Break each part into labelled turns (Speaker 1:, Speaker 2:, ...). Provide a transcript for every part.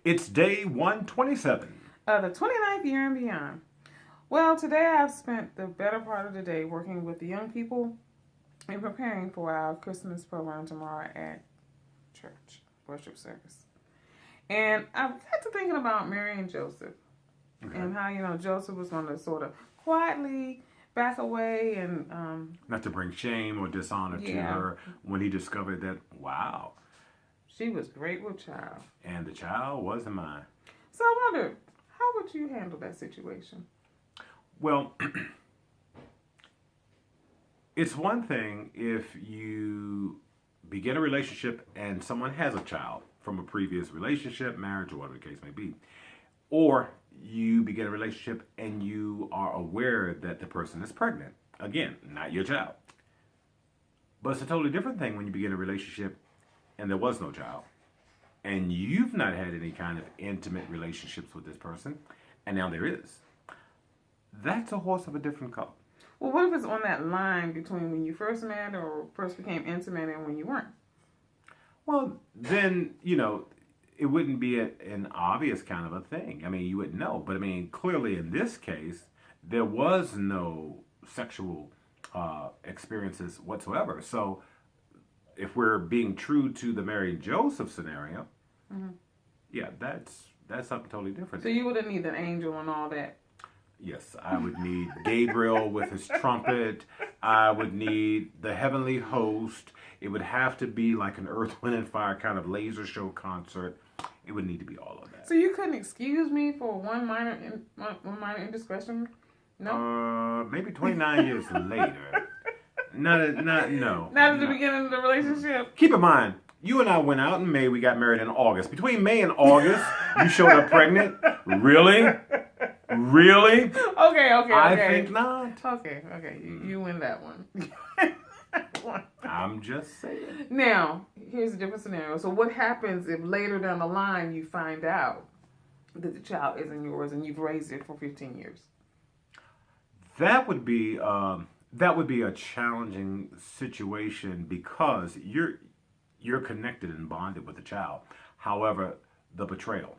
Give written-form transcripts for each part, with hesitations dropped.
Speaker 1: It's day 127.
Speaker 2: The 29th year and beyond. Well, today I've spent the better part of the day working with the young people and preparing for our Christmas program tomorrow at church worship service. And I got to thinking about Mary and Joseph and how, Joseph was going to sort of quietly back away and...
Speaker 1: Not to bring shame or dishonor to her when he discovered that, wow.
Speaker 2: She was great with child.
Speaker 1: And the child wasn't mine.
Speaker 2: So I wondered, how would you handle that situation?
Speaker 1: Well, it's one thing if you begin a relationship and someone has a child from a previous relationship, marriage, or whatever the case may be. Or you begin a relationship and you are aware that the person is pregnant. Again, not your child. But it's a totally different thing when you begin a relationship and there was no child. And you've not had any kind of intimate relationships with this person. And now there is. That's a horse of a different color.
Speaker 2: Well, what if it's on that line between when you first met or first became intimate and when you weren't?
Speaker 1: Well, then, it wouldn't be an obvious kind of a thing. I mean, you wouldn't know. But, clearly in this case, there was no sexual experiences whatsoever. So, if we're being true to the Mary and Joseph scenario, yeah, that's something totally different.
Speaker 2: So you wouldn't need an angel and all that?
Speaker 1: Yes, I would need Gabriel with his trumpet. I would need the heavenly host. It would have to be like an Earth, Wind, and Fire kind of laser show concert. It would need to be all of that.
Speaker 2: So you couldn't excuse me for one minor indiscretion? No?
Speaker 1: Maybe 29 years later. No.
Speaker 2: Not at the beginning of the relationship?
Speaker 1: Keep in mind, you and I went out in May. We got married in August. Between May and August, you showed up pregnant? Really? Really?
Speaker 2: Okay.
Speaker 1: I think not.
Speaker 2: Okay. You win that one.
Speaker 1: I'm just saying.
Speaker 2: Now, here's a different scenario. So what happens if later down the line you find out that the child isn't yours and you've raised it for 15 years?
Speaker 1: That would be a challenging situation because you're connected and bonded with the child. However, the betrayal,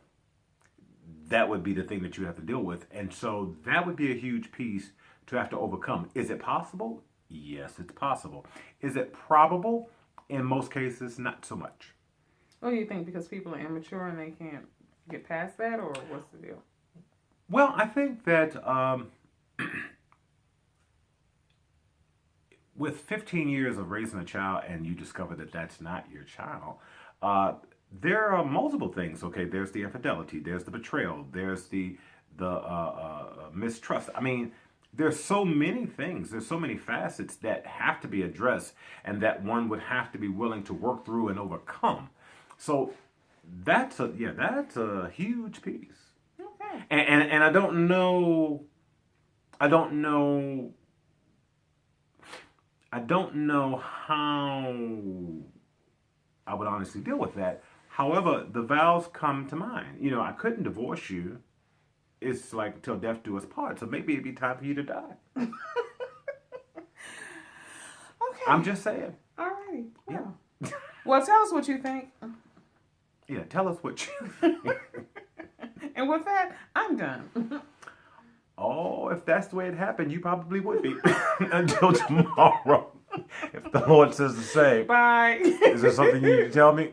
Speaker 1: that would be the thing that you have to deal with. And so that would be a huge piece to have to overcome. Is it possible? Yes, it's possible. Is it probable? In most cases, not so much.
Speaker 2: What do you think? Because people are immature and they can't get past that, or what's the deal?
Speaker 1: Well, I think that with 15 years of raising a child and you discover that that's not your child, there are multiple things. Okay, there's the infidelity, there's the betrayal, there's the mistrust. There's so many things, there's so many facets that have to be addressed and that one would have to be willing to work through and overcome. So that's a huge piece.
Speaker 2: Okay.
Speaker 1: And I don't know how I would honestly deal with that. However, the vows come to mind. I couldn't divorce you. It's like till death do us part. So maybe it'd be time for you to die.
Speaker 2: Okay.
Speaker 1: I'm just saying.
Speaker 2: All right. Well.
Speaker 1: Yeah.
Speaker 2: Well, tell us what you think.
Speaker 1: Yeah, tell us what you think.
Speaker 2: And with that, I'm done.
Speaker 1: Oh, if that's the way it happened, you probably would be. Until tomorrow. If the Lord says the same.
Speaker 2: Bye.
Speaker 1: Is there something you need to tell me?